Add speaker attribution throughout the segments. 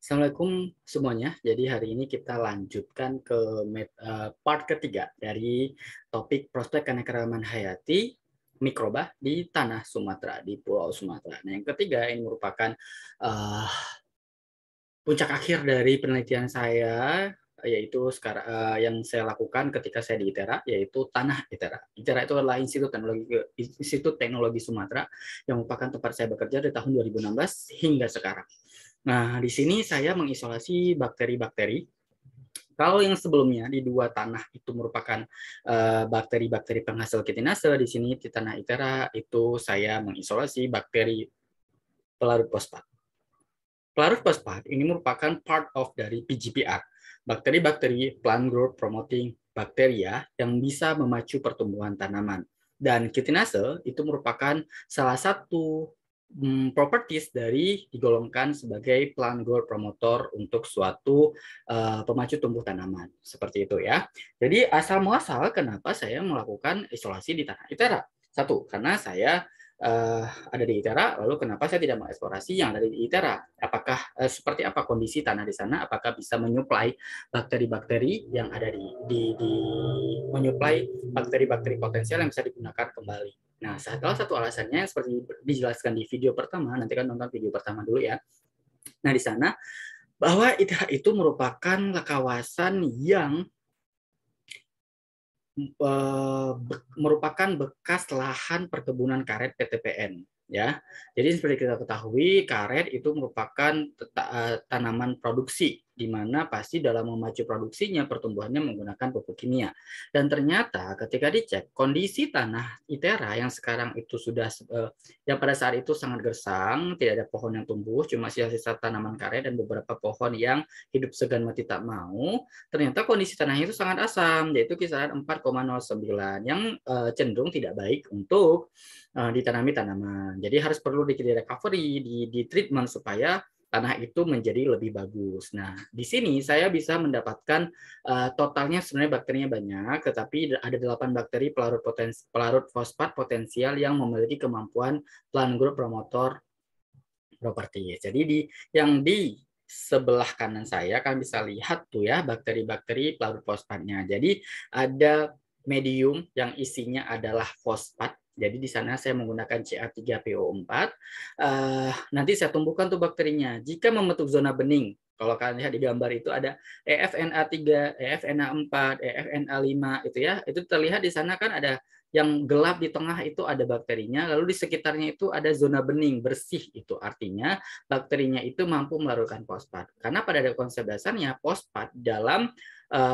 Speaker 1: Assalamualaikum semuanya. Jadi hari ini kita lanjutkan ke part ketiga dari topik prospek keanekaragaman hayati mikroba di tanah Sumatera, di Pulau Sumatera. Nah, yang ketiga ini merupakan uh, puncak akhir dari penelitian saya, yaitu sekarang yang saya lakukan ketika saya di ITERA, yaitu tanah ITERA. ITERA itu adalah Institut Teknologi Sumatera yang merupakan tempat saya bekerja dari tahun 2016 hingga sekarang. Nah, di sini saya mengisolasi bakteri-bakteri. Kalau yang sebelumnya di dua tanah itu merupakan bakteri-bakteri penghasil kitinase, di sini di tanah ITERA itu saya mengisolasi bakteri pelarut fosfat. Pelarut fosfat ini merupakan part of dari PGPR, bakteri-bakteri plant growth promoting bacteria yang bisa memacu pertumbuhan tanaman. Dan kitinase itu merupakan salah satu properties dari digolongkan sebagai plant growth promoter untuk suatu pemacu tumbuh tanaman. Seperti itu ya. Jadi asal muasal kenapa saya melakukan isolasi di tanah ITERA? Satu, karena saya ada di ITERA, lalu kenapa saya tidak mengeksplorasi yang ada di ITERA? Apakah seperti apa kondisi tanah di sana? Apakah bisa menyuplai bakteri-bakteri yang ada di menyuplai bakteri-bakteri potensial yang bisa digunakan kembali? Nah, salah satu alasannya seperti dijelaskan di video pertama, nanti kan nonton video pertama dulu ya. Nah, di sana bahwa ITERA itu merupakan kawasan yang merupakan bekas lahan perkebunan karet PTPN ya. Jadi seperti kita ketahui karet itu merupakan tanaman produksi di mana pasti dalam memacu produksinya pertumbuhannya menggunakan pupuk kimia. Dan ternyata ketika dicek kondisi tanah ITERA yang sekarang itu sudah yang pada saat itu sangat gersang, tidak ada pohon yang tumbuh, cuma sisa-sisa tanaman karet dan beberapa pohon yang hidup segan mati tak mau. Ternyata kondisi tanahnya itu sangat asam, yaitu kisaran 4,09 yang cenderung tidak baik untuk ditanami tanaman. Jadi harus perlu di recovery, di treatment supaya tanah itu menjadi lebih bagus. Nah, di sini saya bisa mendapatkan totalnya sebenarnya bakterinya banyak, tetapi ada 8 bakteri pelarut fosfat potensial yang memiliki kemampuan plant growth promoter properti. Jadi yang di sebelah kanan saya kan bisa lihat tuh ya bakteri-bakteri pelarut fosfatnya. Jadi ada medium yang isinya adalah fosfat. Jadi di sana saya menggunakan Ca3PO4. Nanti saya tumbuhkan tuh bakterinya. Jika membentuk zona bening, kalau kalian lihat di gambar itu ada EFNA3, EFNA4, EFNA5 itu ya. Itu terlihat di sana kan ada yang gelap di tengah itu ada bakterinya, lalu di sekitarnya itu ada zona bening bersih, itu artinya bakterinya itu mampu melarutkan fosfat. Karena pada konsep dasarnya fosfat dalam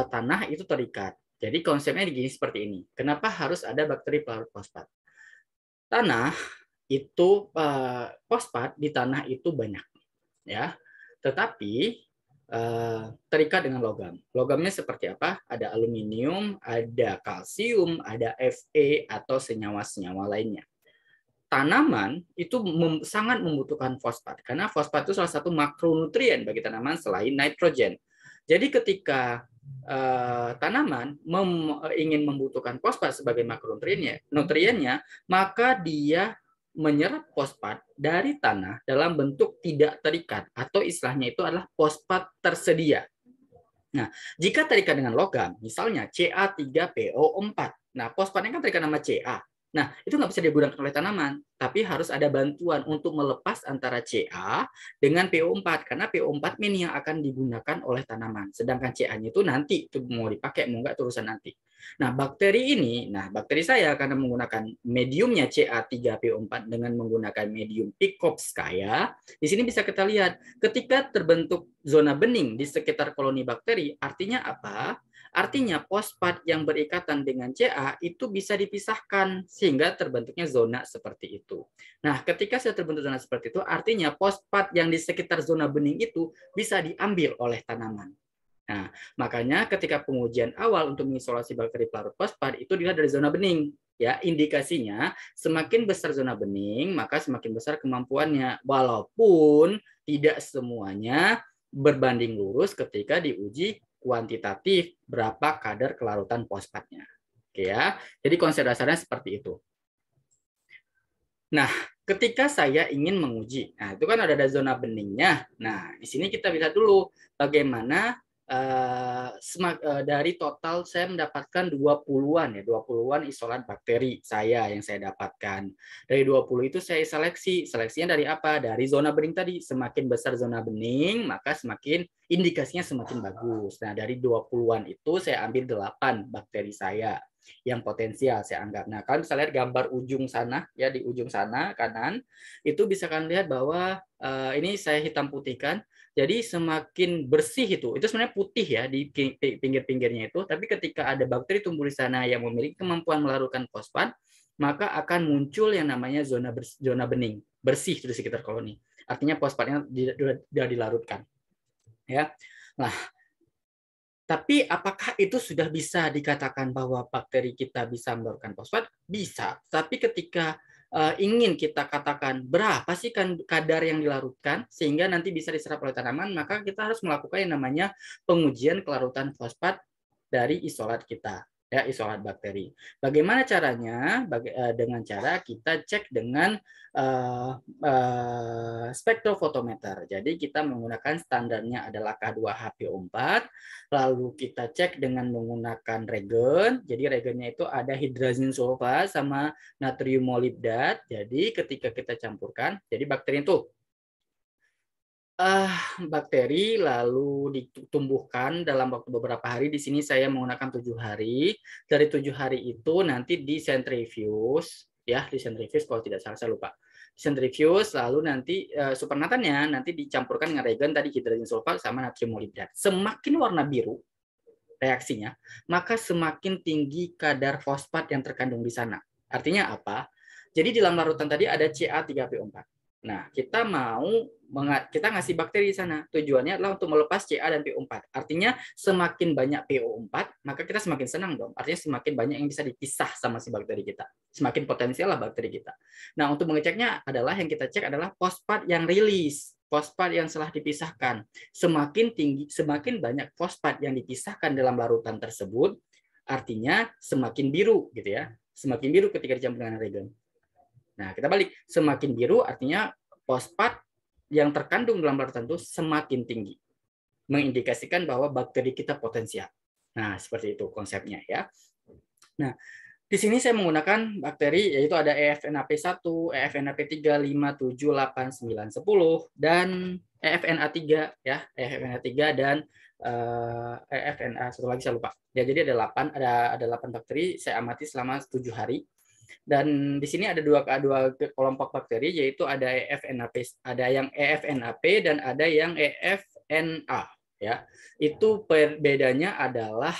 Speaker 1: tanah itu terikat. Jadi konsepnya begini seperti ini. Kenapa harus ada bakteri pelarut fosfat? Tanah itu fosfat di tanah itu banyak, ya. Tetapi terikat dengan logam. Logamnya seperti apa? Ada aluminium, ada kalsium, ada Fe atau senyawa-senyawa lainnya. Tanaman itu sangat membutuhkan fosfat karena fosfat itu salah satu makronutrien bagi tanaman selain nitrogen. Jadi ketika tanaman ingin membutuhkan fosfat sebagai makronutriennya, maka dia menyerap fosfat dari tanah dalam bentuk tidak terikat atau istilahnya itu adalah fosfat tersedia. Nah, jika terikat dengan logam, misalnya Ca3PO4. Nah, fosfatnya kan terikat nama Ca. Nah, itu nggak bisa digunakan oleh tanaman, tapi harus ada bantuan untuk melepas antara Ca dengan PO4, karena PO4 ini yang akan digunakan oleh tanaman. Sedangkan Ca-nya itu nanti itu mau dipakai, mau nggak terusan nanti. Nah, bakteri saya karena menggunakan mediumnya Ca3PO4 dengan menggunakan medium Picobskaya, di sini bisa kita lihat ketika terbentuk zona bening di sekitar koloni bakteri, artinya apa? Artinya fosfat yang berikatan dengan Ca itu bisa dipisahkan sehingga terbentuknya zona seperti itu. Nah, ketika sudah terbentuk zona seperti itu, artinya fosfat yang di sekitar zona bening itu bisa diambil oleh tanaman. Nah, makanya ketika pengujian awal untuk mengisolasi bakteri pelarut fosfat itu dilihat dari zona bening. Ya, indikasinya semakin besar zona bening, maka semakin besar kemampuannya. Walaupun tidak semuanya berbanding lurus ketika diuji kuantitatif berapa kadar kelarutan fosfatnya. Oke ya. Jadi konsep dasarnya seperti itu. Nah, ketika saya ingin menguji. Nah, itu kan ada zona beningnya. Nah, di sini kita lihat dulu bagaimana dari total saya mendapatkan 20-an ya, 20-an isolat bakteri yang saya dapatkan. Dari 20 itu saya seleksi. Seleksinya dari apa? Dari zona bening tadi. Semakin besar zona bening, maka semakin indikasinya semakin bagus. Nah, dari 20-an itu saya ambil 8 bakteri saya yang potensial saya anggap. Nah, kalian bisa lihat gambar ujung sana ya, di ujung sana kanan itu bisa kalian lihat bahwa ini saya hitam putihkan. Jadi semakin bersih itu sebenarnya putih ya di pinggir-pinggirnya itu, tapi ketika ada bakteri tumbuh di sana yang memiliki kemampuan melarutkan fosfat, maka akan muncul yang namanya zona bening, bersih di sekitar koloni. Artinya fosfatnya sudah dilarutkan. Ya. Nah, tapi apakah itu sudah bisa dikatakan bahwa bakteri kita bisa melarutkan fosfat? Bisa. Tapi ketika ingin kita katakan berapa sih kadar yang dilarutkan sehingga nanti bisa diserap oleh tanaman, maka kita harus melakukan yang namanya pengujian kelarutan fosfat dari isolat kita. Ya, isolat bakteri. Bagaimana caranya? Dengan cara kita cek dengan spektrofotometer. Jadi kita menggunakan standarnya adalah K2HPO4. Lalu kita cek dengan menggunakan regen. Jadi regennya itu ada hidrazin sulfat sama natrium molibdat. Jadi ketika kita campurkan, jadi bakteri itu bakteri lalu ditumbuhkan dalam waktu beberapa hari. Di sini saya menggunakan 7 hari. Dari 7 hari itu nanti disentrifuse, ya, disentrifuse kalau tidak salah, saya lupa. Sentrifuse, lalu nanti supernatannya nanti dicampurkan dengan reagen tadi hidrazin sulfat sama natrium molibdat. Semakin warna biru reaksinya, maka semakin tinggi kadar fosfat yang terkandung di sana. Artinya apa? Jadi dalam larutan tadi ada Ca3PO4. Nah, kita ngasih bakteri di sana. Tujuannya adalah untuk melepas Ca dan PO4. Artinya semakin banyak PO4, maka kita semakin senang dong. Artinya semakin banyak yang bisa dipisah sama si bakteri kita. Semakin potensial lah bakteri kita. Nah, untuk mengeceknya adalah yang kita cek adalah fosfat yang rilis, fosfat yang telah dipisahkan. Semakin tinggi, semakin banyak fosfat yang dipisahkan dalam larutan tersebut, artinya semakin biru gitu ya. Semakin biru ketika dicampur dengan reagen. Nah, kita balik. Semakin biru artinya fosfat yang terkandung dalam larutan itu semakin tinggi. Mengindikasikan bahwa bakteri kita potensial. Nah, seperti itu konsepnya ya. Nah, di sini saya menggunakan bakteri yaitu ada EFNAP1, EFNAP3, 5, 7, 8, 9, 10 dan EFNA3 ya, EFNA3 dan EFNA satu lagi saya lupa. Ya, jadi ada 8 bakteri saya amati selama 7 hari. Dan di sini ada dua kelompok bakteri yaitu ada EFNAP, ada yang EFNAP dan ada yang EFNA ya. Itu bedanya adalah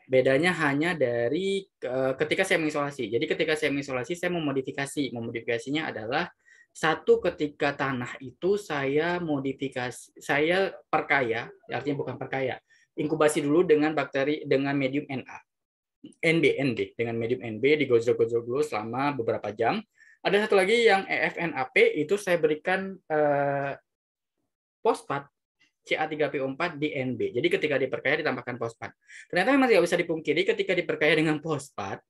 Speaker 1: bedanya hanya dari ketika saya mengisolasi. Jadi ketika saya mengisolasi saya memodifikasi. Memodifikasinya adalah satu, ketika tanah itu saya modifikasi, saya perkaya, artinya bukan perkaya, inkubasi dulu dengan bakteri dengan medium NB dengan medium NB digojol-gojol dulu selama beberapa jam. Ada satu lagi yang EFNAP, itu saya berikan fosfat Ca3PO4 di NB. Jadi ketika diperkaya ditambahkan fosfat. Ternyata memang tidak bisa dipungkiri ketika diperkaya dengan fosfat,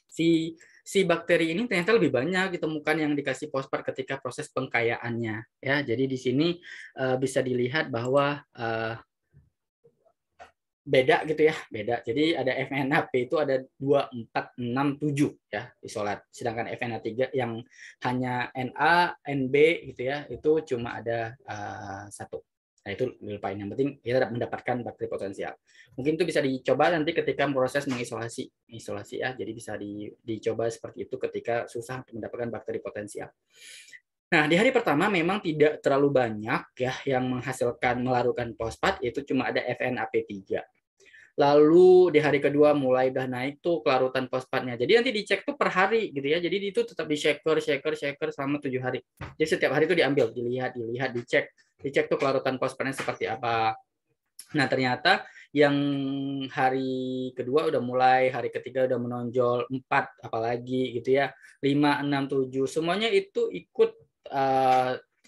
Speaker 1: si bakteri ini ternyata lebih banyak ditemukan yang dikasih fosfat ketika proses pengkayaannya. Ya, jadi di sini bisa dilihat bahwa beda gitu ya, beda. Jadi ada FNAP itu ada 2, 4, 6, 7 ya isolat. Sedangkan FNA3 yang hanya NA, NB gitu ya, itu cuma ada 1. Nah, itu lupain. Yang penting kita mendapatkan bakteri potensial. Mungkin itu bisa dicoba nanti ketika proses mengisolasi. Isolasi ya, jadi bisa dicoba seperti itu ketika susah untuk mendapatkan bakteri potensial. Nah, di hari pertama memang tidak terlalu banyak ya yang menghasilkan melarutkan fosfat, itu cuma ada FNAP3. Lalu di hari kedua mulai udah naik tuh kelarutan fosfatnya. Jadi nanti dicek tuh per hari gitu ya. Jadi itu tetap di shaker selama 7 hari. Jadi setiap hari itu diambil, dilihat, dicek tuh kelarutan fosfatnya seperti apa. Nah, ternyata yang hari kedua udah mulai, hari ketiga udah menonjol, 4 apalagi gitu ya. 5, 6, 7 semuanya itu ikut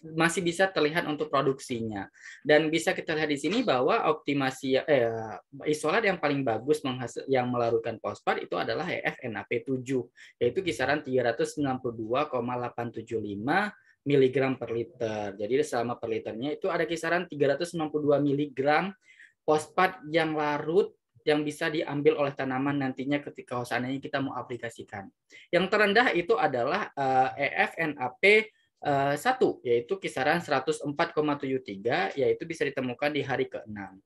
Speaker 1: masih bisa terlihat untuk produksinya. Dan bisa kita lihat di sini bahwa optimasi isolat yang paling bagus yang melarutkan fosfat itu adalah EF-NAP7, yaitu kisaran 392,875 miligram per liter. Jadi selama per liternya itu ada kisaran 362 miligram fosfat yang larut yang bisa diambil oleh tanaman nantinya ketika seandainya kita mau aplikasikan. Yang terendah itu adalah EF-NAP 1, yaitu kisaran 104,73, yaitu bisa ditemukan di hari ke-6.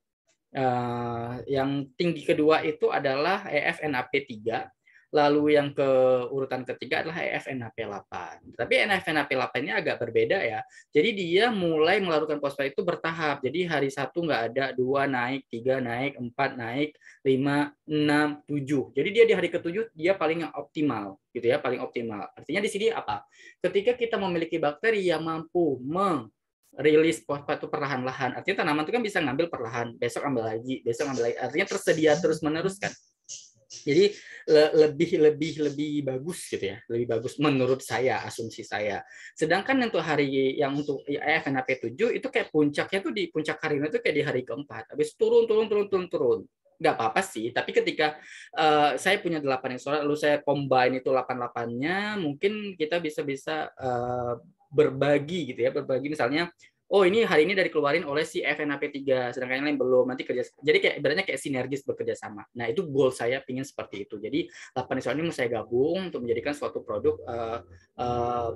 Speaker 1: Yang tinggi kedua itu adalah EF-NAP3, lalu yang ke urutan ketiga adalah EF-NAP8. Tapi EF-NAP8 ini agak berbeda ya. Jadi dia mulai melarutkan fosfat itu bertahap. Jadi hari 1 nggak ada, 2 naik, 3 naik, 4 naik, 5, 6, 7. Jadi dia di hari ke-7 dia paling optimal gitu ya, paling optimal. Artinya di sini apa? Ketika kita memiliki bakteri yang mampu rilis fosfat itu perlahan-lahan. Artinya tanaman itu kan bisa ngambil perlahan, besok ambil lagi, besok ambil lagi. Artinya tersedia terus-menerus kan. Jadi lebih bagus gitu ya, lebih bagus menurut saya, asumsi saya. Sedangkan untuk untuk EF-NAP7 itu kayak puncaknya tuh di puncak karirnya itu kayak di hari ke-4, habis turun. Nggak apa-apa sih, tapi ketika saya punya 8 isolat, lalu saya combine itu 8-8-nya, mungkin kita bisa berbagi gitu ya, berbagi misalnya, oh ini hari ini dari keluarin oleh si FNAP3, sedangkan yang lain belum, nanti kerja. Jadi kayak ibaratnya kayak sinergis bekerja sama. Nah itu goal saya, pingin seperti itu. Jadi 8 isolat ini mau saya gabung untuk menjadikan suatu produk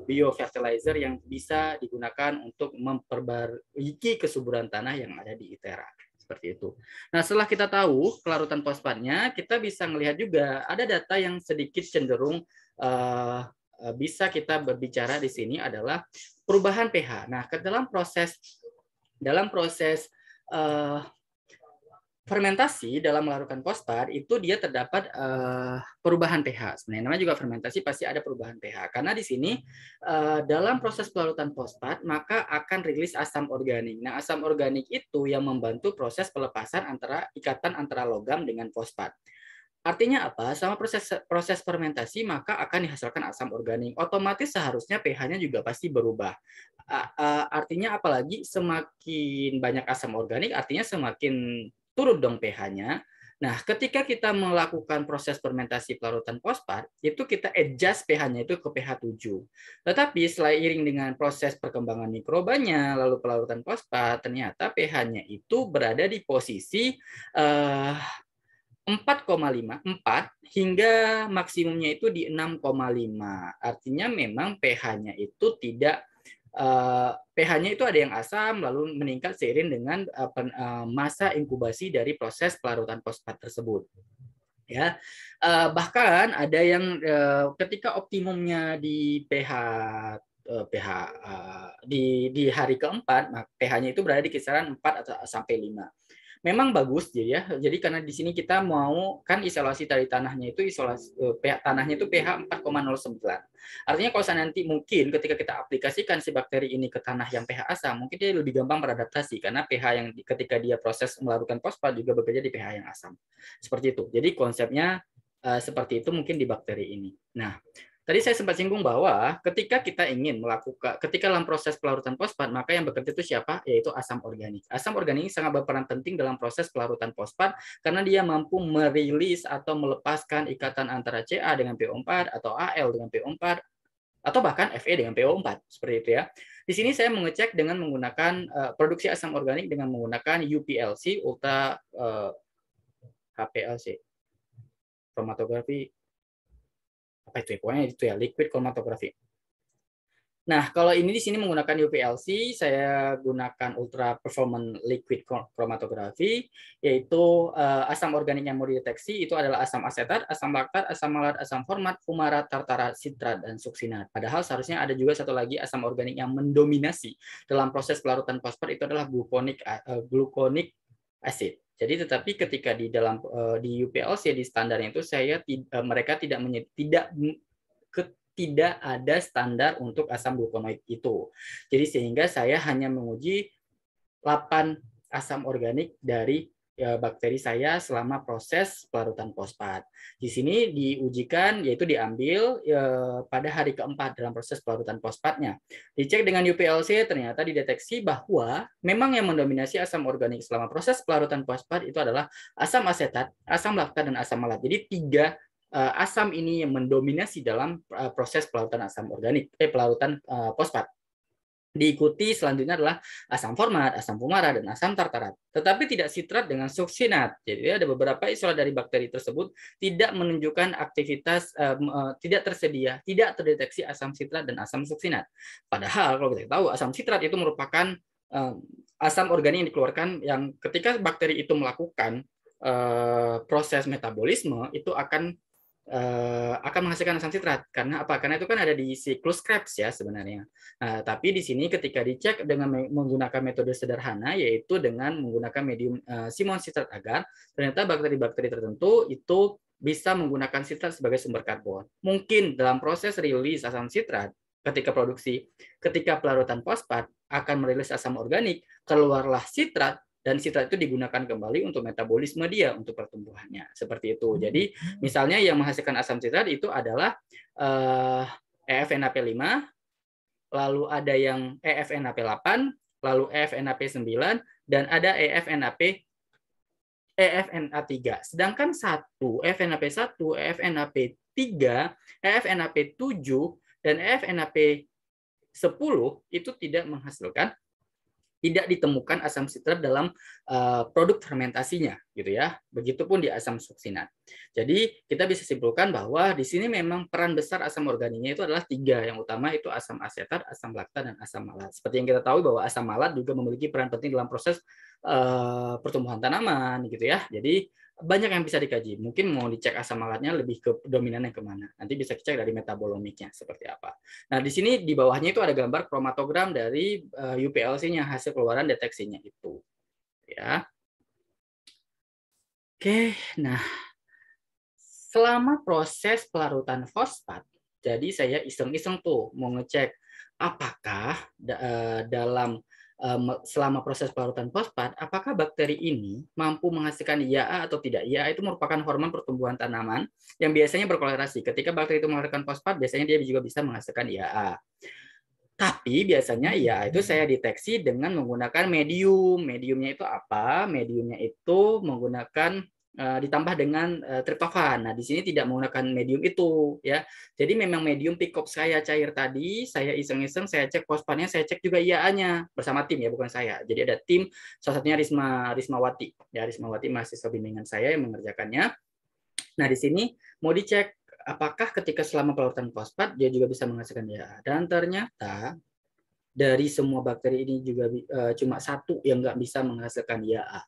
Speaker 1: biofertilizer yang bisa digunakan untuk memperbaiki kesuburan tanah yang ada di ITERA. Seperti itu. Nah, setelah kita tahu kelarutan fosfatnya, kita bisa melihat juga ada data yang sedikit cenderung bisa kita berbicara di sini adalah perubahan pH. Nah, dalam proses fermentasi dalam melarutkan fosfat itu dia terdapat perubahan pH. Sebenarnya namanya juga fermentasi, pasti ada perubahan pH. Karena di sini dalam proses pelarutan fosfat maka akan rilis asam organik. Nah, asam organik itu yang membantu proses pelepasan ikatan antara logam dengan fosfat. Artinya apa? Sama proses fermentasi maka akan dihasilkan asam organik. Otomatis seharusnya pH-nya juga pasti berubah. Artinya apalagi semakin banyak asam organik artinya semakin turun dong pH-nya. Nah, ketika kita melakukan proses fermentasi pelarutan fosfat, itu kita adjust pH-nya itu ke pH 7. Tetapi seiring dengan proses perkembangan mikrobanya, lalu pelarutan fosfat, ternyata pH-nya itu berada di posisi 4,4 hingga maksimumnya itu di 6,5. Artinya memang pH-nya itu tidak pH-nya itu ada yang asam lalu meningkat seiring dengan masa inkubasi dari proses pelarutan fosfat tersebut. Ya, bahkan ada yang ketika optimumnya di di hari keempat, pH-nya itu berada di kisaran 4 atau sampai 5. Memang bagus ya. Jadi karena di sini kita mau kan isolasi dari tanahnya itu tanahnya itu pH 4,09. Artinya kalau nanti mungkin ketika kita aplikasikan si bakteri ini ke tanah yang pH asam, mungkin dia lebih gampang beradaptasi karena pH yang ketika dia proses melarutkan fosfat juga bekerja di pH yang asam. Seperti itu. Jadi konsepnya seperti itu mungkin di bakteri ini. Nah, tadi saya sempat singgung bahwa ketika kita ingin ketika dalam proses pelarutan fosfat, maka yang bekerja itu siapa? Yaitu asam organik. Asam organik sangat berperan penting dalam proses pelarutan fosfat karena dia mampu merilis atau melepaskan ikatan antara Ca dengan PO4 atau Al dengan PO4 atau bahkan Fe dengan PO4 seperti itu ya. Di sini saya mengecek dengan menggunakan produksi asam organik dengan menggunakan UPLC, ultra HPLC, kromatografi. Apa itu ya? Pokoknya itu ya, liquid chromatography. Nah, kalau ini di sini menggunakan UPLC, saya gunakan ultra performance liquid chromatography, yaitu asam organik yang mau dideteksi itu adalah asam asetat, asam laktat, asam malat, asam format, fumarat, tartarat, sitrat, dan suksinat. Padahal seharusnya ada juga satu lagi asam organik yang mendominasi dalam proses pelarutan fosfat itu adalah gluconic acid. Jadi tetapi ketika di dalam di UPLC di standarnya itu mereka tidak ada standar untuk asam glukonoid itu. Jadi sehingga saya hanya menguji 8 asam organik dari bakteri saya selama proses pelarutan fosfat. Di sini diujikan, yaitu diambil pada hari keempat dalam proses pelarutan fosfatnya. Dicek dengan UPLC, ternyata dideteksi bahwa memang yang mendominasi asam organik selama proses pelarutan fosfat itu adalah asam asetat, asam laktat, dan asam malat. Jadi 3 asam ini yang mendominasi dalam proses pelarutan asam organik, pelarutan fosfat. Diikuti selanjutnya adalah asam format, asam fumara, dan asam tartarat. Tetapi tidak sitrat dengan suksinat. Jadi ada beberapa isolat dari bakteri tersebut tidak menunjukkan aktivitas, tidak tersedia, tidak terdeteksi asam sitrat dan asam suksinat. Padahal kalau kita tahu asam sitrat itu merupakan asam organik yang dikeluarkan yang ketika bakteri itu melakukan proses metabolisme itu akan menghasilkan asam sitrat. Karena apa? Karena itu kan ada di siklus Krebs ya sebenarnya. Nah, tapi di sini ketika dicek dengan menggunakan metode sederhana, yaitu dengan menggunakan medium Simon sitrat agar, ternyata bakteri-bakteri tertentu itu bisa menggunakan sitrat sebagai sumber karbon. Mungkin dalam proses rilis asam sitrat, ketika produksi, ketika pelarutan fosfat akan merilis asam organik, keluarlah sitrat, dan sitrat itu digunakan kembali untuk metabolisme dia, untuk pertumbuhannya. Seperti itu. Jadi, misalnya yang menghasilkan asam sitrat itu adalah EFNAP5, lalu ada yang EFNAP8, lalu EFNAP9, dan ada EFNA3. Sedangkan EFNAP1, EFNAP3, EFNAP7, dan EFNAP10 itu tidak menghasilkan, tidak ditemukan asam sitrat dalam produk fermentasinya, gitu ya. Begitupun di asam suksinat. Jadi kita bisa simpulkan bahwa di sini memang peran besar asam organiknya itu adalah 3. Yang utama itu asam asetat, asam laktat, dan asam malat. Seperti yang kita tahu bahwa asam malat juga memiliki peran penting dalam proses pertumbuhan tanaman, gitu ya. Jadi banyak yang bisa dikaji. Mungkin mau dicek asam malatnya lebih ke dominannya kemana. Nanti bisa dicek dari metabolomiknya seperti apa. Nah, di sini di bawahnya itu ada gambar kromatogram dari UPLC-nya, hasil keluaran deteksinya itu. Ya. Oke, nah selama proses pelarutan fosfat, jadi saya iseng-iseng tuh mau ngecek apakah dalam selama proses pelarutan fosfat, apakah bakteri ini mampu menghasilkan IAA atau tidak. IAA itu merupakan hormon pertumbuhan tanaman yang biasanya berkolerasi. Ketika bakteri itu mengeluarkan fosfat, biasanya dia juga bisa menghasilkan IAA. Tapi biasanya IAA itu saya deteksi dengan menggunakan medium. Mediumnya itu apa? Mediumnya itu menggunakan ditambah dengan triptofan. Nah, di sini tidak menggunakan medium itu ya. Jadi memang medium pickup saya cair tadi, saya iseng-iseng saya cek fosfatnya, saya cek juga IAA-nya bersama tim ya, bukan saya. Jadi ada tim, salah satunya Rismawati. Ya, Rismawati mahasiswa bimbingan saya yang mengerjakannya. Nah, di sini mau dicek apakah ketika selama pelarutan fosfat dia juga bisa menghasilkan IAA. Dan ternyata dari semua bakteri ini juga cuma 1 yang nggak bisa menghasilkan IAA.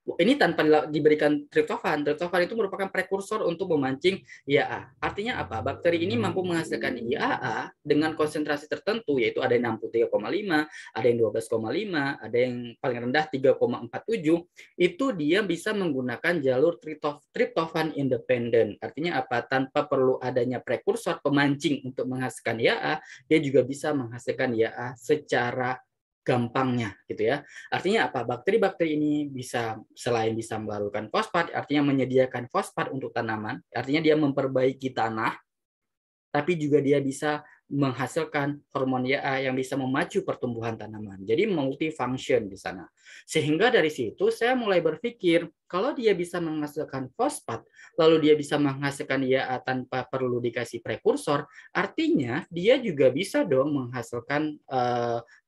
Speaker 1: Ini tanpa diberikan triptofan. Triptofan itu merupakan prekursor untuk memancing IAA. Artinya apa? Bakteri ini mampu menghasilkan IAA dengan konsentrasi tertentu, yaitu ada yang 63,5, ada yang 12,5, ada yang paling rendah 3,47. Itu dia bisa menggunakan jalur triptofan independen. Artinya apa? Tanpa perlu adanya prekursor pemancing untuk menghasilkan IAA, dia juga bisa menghasilkan IAA secara gampangnya gitu ya. Artinya apa? Bakteri-bakteri ini bisa selain bisa melarutkan fosfat, artinya menyediakan fosfat untuk tanaman, artinya dia memperbaiki tanah, tapi juga dia bisa menghasilkan hormon IAA yang bisa memacu pertumbuhan tanaman. Jadi multifunction di sana. Sehingga dari situ saya mulai berpikir, kalau dia bisa menghasilkan fosfat, lalu dia bisa menghasilkan IAA tanpa perlu dikasih prekursor, artinya dia juga bisa dong menghasilkan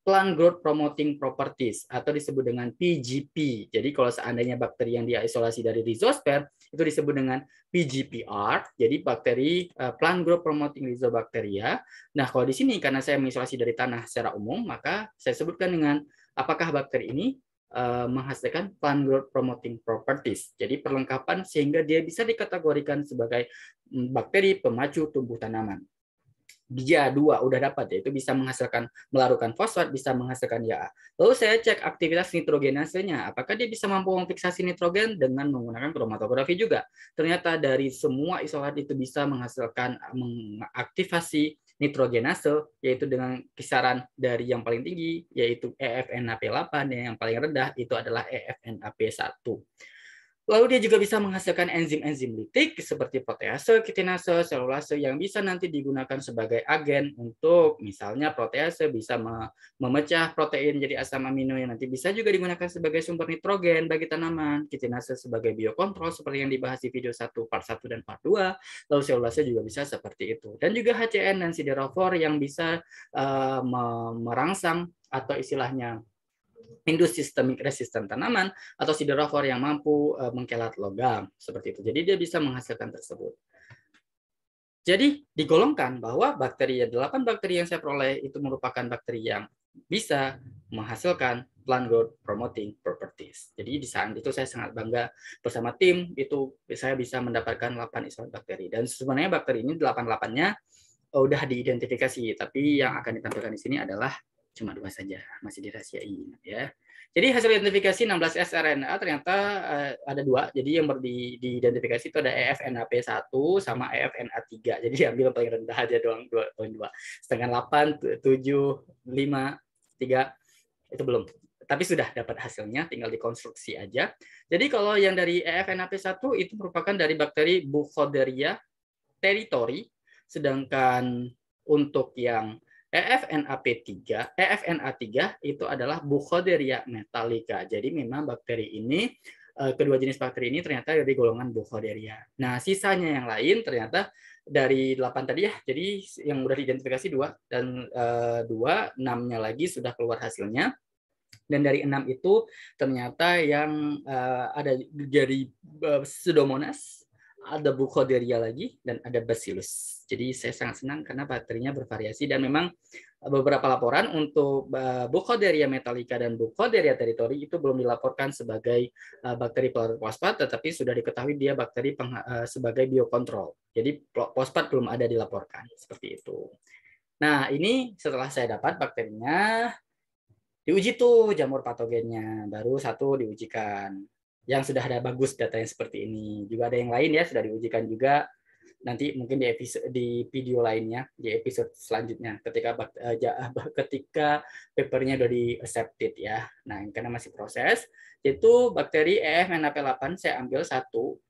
Speaker 1: plant growth promoting properties atau disebut dengan PGP. Jadi kalau seandainya bakteri yang dia isolasi dari rhizosfer itu disebut dengan PGPR, jadi bakteri plant growth promoting rhizobacteria. Nah, kalau di sini karena saya mengisolasi dari tanah secara umum, maka saya sebutkan dengan apakah bakteri ini menghasilkan plant growth promoting properties. Jadi perlengkapan sehingga dia bisa dikategorikan sebagai bakteri pemacu tumbuh tanaman. Dia 2 udah dapat, yaitu bisa menghasilkan melarutkan fosfat, bisa menghasilkan IAA. Lalu saya cek aktivitas nitrogenasenya, apakah dia bisa mampu memfiksasi nitrogen dengan menggunakan kromatografi juga. Ternyata dari semua isolat itu bisa menghasilkan mengaktifasi nitrogenase, yaitu dengan kisaran dari yang paling tinggi yaitu EFNAP8 dan yang paling rendah itu adalah EFNAP1. Lalu dia juga bisa menghasilkan enzim-enzim litik seperti protease, kitinase, selulase yang bisa nanti digunakan sebagai agen untuk misalnya protease bisa memecah protein jadi asam amino yang nanti bisa juga digunakan sebagai sumber nitrogen bagi tanaman, kitinase sebagai biokontrol seperti yang dibahas di video 1 part 1 dan part 2, lalu selulase juga bisa seperti itu. Dan juga HCN dan siderofor yang bisa merangsang atau istilahnya indus sistemik resisten tanaman atau siderofor yang mampu mengkelat logam seperti itu. Jadi dia bisa menghasilkan tersebut. Jadi digolongkan bahwa bakteri 8 bakteri yang saya peroleh itu merupakan bakteri yang bisa menghasilkan plant growth promoting properties. Jadi di saat itu saya sangat bangga bersama tim itu saya bisa mendapatkan 8 isolat bakteri dan sebenarnya bakteri ini 8-8-nya udah diidentifikasi, tapi yang akan ditampilkan di sini adalah cuma 2 saja, masih dirahasiain ya. Jadi hasil identifikasi 16 sRNA ternyata ada 2. Jadi yang diidentifikasi itu ada EFNAP1 sama EFNA3. Jadi diambil paling rendah aja doang 2.2. Setengah 8, 7, 5, 3 itu belum. Tapi sudah dapat hasilnya, tinggal dikonstruksi aja. Jadi kalau yang dari EFNAP1 itu merupakan dari bakteri Bucholderia territori, sedangkan untuk yang EFNA3 itu adalah Bucholderia metallica. Jadi memang bakteri ini, kedua jenis bakteri ini ternyata dari golongan Bucholderia. Nah, sisanya yang lain ternyata dari 8 tadi ya, jadi yang sudah diidentifikasi 2, dan 6-nya lagi sudah keluar hasilnya. Dan dari 6 itu ternyata yang ada dari Pseudomonas, ada Bucholderia lagi, dan ada Bacillus. Jadi saya sangat senang karena bakterinya bervariasi dan memang beberapa laporan untuk Bucholderia metallica dan Bucholderia territori itu belum dilaporkan sebagai bakteri pelarut fosfat, tetapi sudah diketahui dia bakteri sebagai biokontrol. Jadi fosfat belum ada dilaporkan seperti itu. Nah, ini setelah saya dapat bakterinya, diuji tuh jamur patogennya, baru 1 diujikan. Yang sudah ada bagus datanya seperti ini. Juga ada yang lain ya, sudah diujikan juga. Nanti mungkin di video lainnya, di episode selanjutnya, ketika papernya udah di accepted ya. Nah, karena masih proses, itu bakteri EFNAP8 saya ambil 1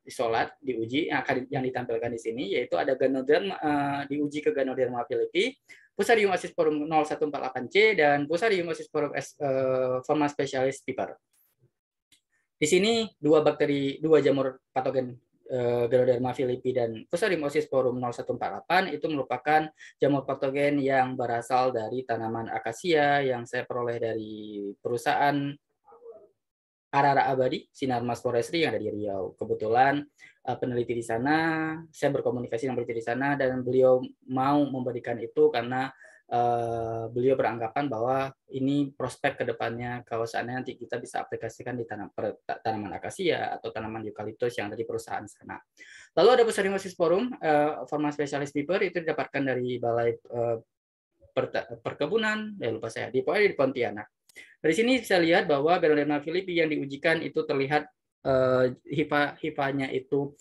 Speaker 1: isolat diuji yang ditampilkan di sini, yaitu ada Ganoderma, diuji ke Ganoderma philippi, Fusarium ascosphorum 0148C, dan Fusarium ascosphorum forma specialis piper. Di sini 2 jamur patogen Ganoderma philippi dan Fusarium ascosphorum 0148 itu merupakan jamur patogen yang berasal dari tanaman akasia yang saya peroleh dari perusahaan Arara Abadi, Sinarmas Forestry yang ada di Riau. Kebetulan peneliti di sana, saya berkomunikasi dengan peneliti di sana dan beliau mau memberikan itu karena beliau beranggapan bahwa ini prospek kedepannya kalau seandainya nanti kita bisa aplikasikan di tanaman akasia atau tanaman eukaliptus yang ada di perusahaan sana. Lalu ada Fusarium ascosphorum forma specialis piper itu didapatkan dari Balai Perkebunan, lupa saya, di Pontianak. Dari sini bisa lihat bahwa Ganoderma philippi yang diujikan itu terlihat hifanya itu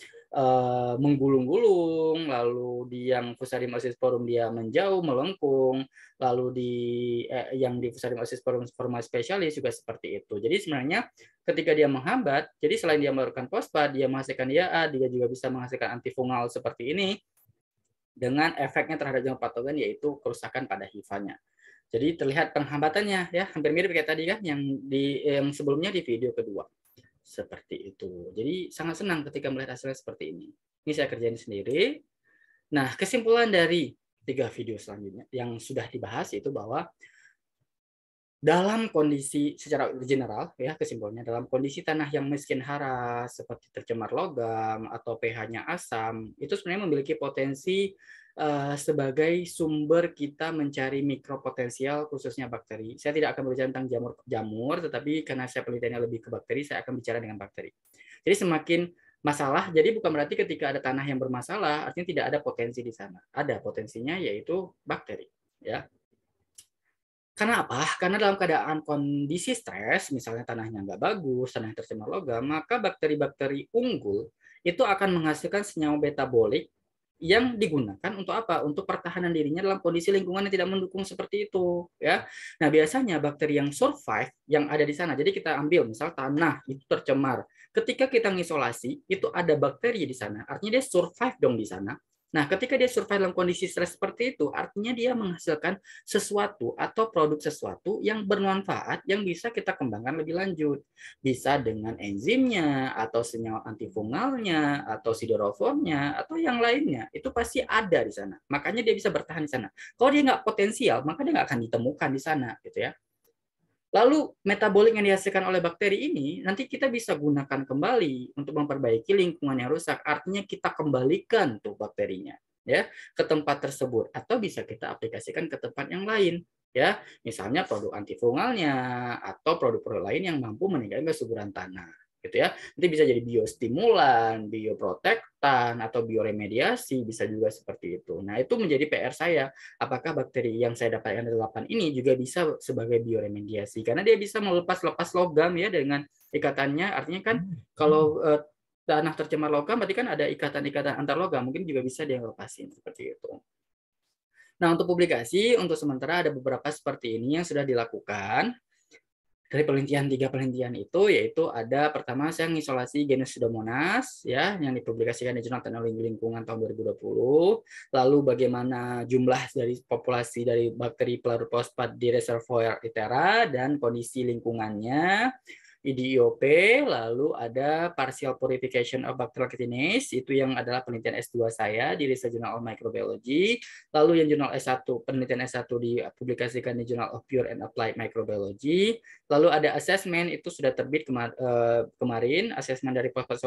Speaker 1: menggulung-gulung, lalu di yang Fusarium ascosphorum dia menjauh, melengkung, lalu yang di Fusarium ascosphorum forma specialis juga seperti itu. Jadi sebenarnya ketika dia menghambat, jadi selain dia mengeluarkan fosfat, dia menghasilkan DHA, dia juga bisa menghasilkan antifungal seperti ini, dengan efeknya terhadap jamur patogen yaitu kerusakan pada hifanya. Jadi terlihat penghambatannya ya, hampir mirip kayak tadi kan yang sebelumnya di video kedua. Seperti itu. Jadi sangat senang ketika melihat hasilnya seperti ini. Ini saya kerjain sendiri. Nah, kesimpulan dari 3 video selanjutnya yang sudah dibahas itu bahwa dalam kondisi secara general ya, kesimpulannya dalam kondisi tanah yang miskin hara seperti tercemar logam atau pH-nya asam, itu sebenarnya memiliki potensi sebagai sumber kita mencari mikropotensial khususnya bakteri. Saya tidak akan berbicara tentang jamur, tetapi karena saya penelitiannya lebih ke bakteri, saya akan bicara dengan bakteri. Jadi semakin masalah, jadi bukan berarti ketika ada tanah yang bermasalah artinya tidak ada potensi di sana. Ada potensinya yaitu bakteri, ya. Karena apa? Karena dalam keadaan kondisi stres, misalnya tanahnya nggak bagus, tanah yang tercemar logam, maka bakteri-bakteri unggul itu akan menghasilkan senyawa betabolik yang digunakan untuk apa? Untuk pertahanan dirinya dalam kondisi lingkungan yang tidak mendukung seperti itu, ya. Nah, biasanya bakteri yang survive yang ada di sana. Jadi kita ambil misal tanah itu tercemar. Ketika kita ngisolasi, itu ada bakteri di sana. Artinya dia survive dong di sana. Nah, ketika dia survive dalam kondisi stres seperti itu, artinya dia menghasilkan sesuatu atau produk sesuatu yang bermanfaat yang bisa kita kembangkan lebih lanjut. Bisa dengan enzimnya, atau senyawa antifungalnya, atau sidoroformnya, atau yang lainnya. Itu pasti ada di sana. Makanya dia bisa bertahan di sana. Kalau dia nggak potensial, maka dia nggak akan ditemukan di sana, gitu ya. Lalu metabolik yang dihasilkan oleh bakteri ini nanti kita bisa gunakan kembali untuk memperbaiki lingkungan yang rusak. Artinya kita kembalikan tuh bakterinya ya ke tempat tersebut atau bisa kita aplikasikan ke tempat yang lain ya. Misalnya produk antifungalnya atau produk-produk lain yang mampu meningkatkan kesuburan tanah gitu ya. Nanti bisa jadi biostimulan, bioprotektan atau bioremediasi bisa juga seperti itu. Nah, itu menjadi PR saya apakah bakteri yang saya dapatkan dari 8 ini juga bisa sebagai bioremediasi karena dia bisa melepas logam ya dengan ikatannya artinya kan kalau tanah tercemar logam berarti kan ada ikatan-ikatan antar logam mungkin juga bisa dia lepasin seperti itu. Nah, untuk publikasi untuk sementara ada beberapa seperti ini yang sudah dilakukan dari penelitian 3 penelitian itu yaitu ada pertama saya mengisolasi genus Pseudomonas ya yang dipublikasikan di Jurnal Teknologi Lingkungan tahun 2020. Lalu bagaimana jumlah dari populasi dari bakteri pelarut fosfat di reservoir Ithera dan kondisi lingkungannya. IDIOP, lalu ada partial purification of bacterial kinase, itu yang adalah penelitian S2 saya di Research Journal of Microbiology, lalu yang jurnal S1, penelitian S1 dipublikasikan di Journal of Pure and Applied Microbiology, lalu ada assessment, itu sudah terbit kemarin, assessment dari phosphate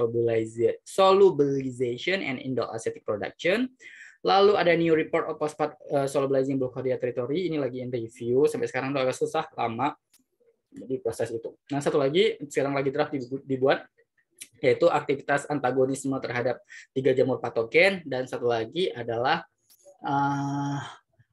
Speaker 1: solubilization and indole acetic production. Lalu ada new report of phosphate solubilizing Blockhodia territory, ini lagi in review, sampai sekarang udah agak susah, lama, jadi proses itu. Nah, satu lagi sekarang lagi draft dibuat yaitu aktivitas antagonisme terhadap 3 jamur patogen dan satu lagi adalah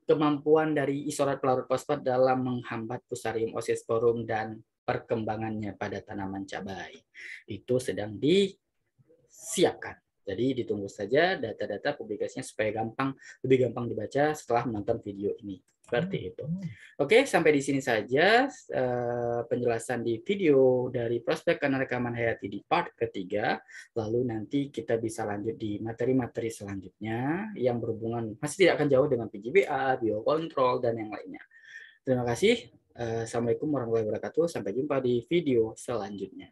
Speaker 1: kemampuan dari isolat pelarut fosfat dalam menghambat Fusarium oxysporum dan perkembangannya pada tanaman cabai. Itu sedang disiapkan. Jadi ditunggu saja data-data publikasinya supaya lebih gampang dibaca setelah menonton video ini. Seperti itu. Oke, sampai di sini saja penjelasan di video dari prospek keanekaragaman hayati di part ketiga. Lalu nanti kita bisa lanjut di materi-materi selanjutnya yang berhubungan masih tidak akan jauh dengan PGBA, biokontrol, dan yang lainnya. Terima kasih. Assalamualaikum warahmatullahi wabarakatuh. Sampai jumpa di video selanjutnya.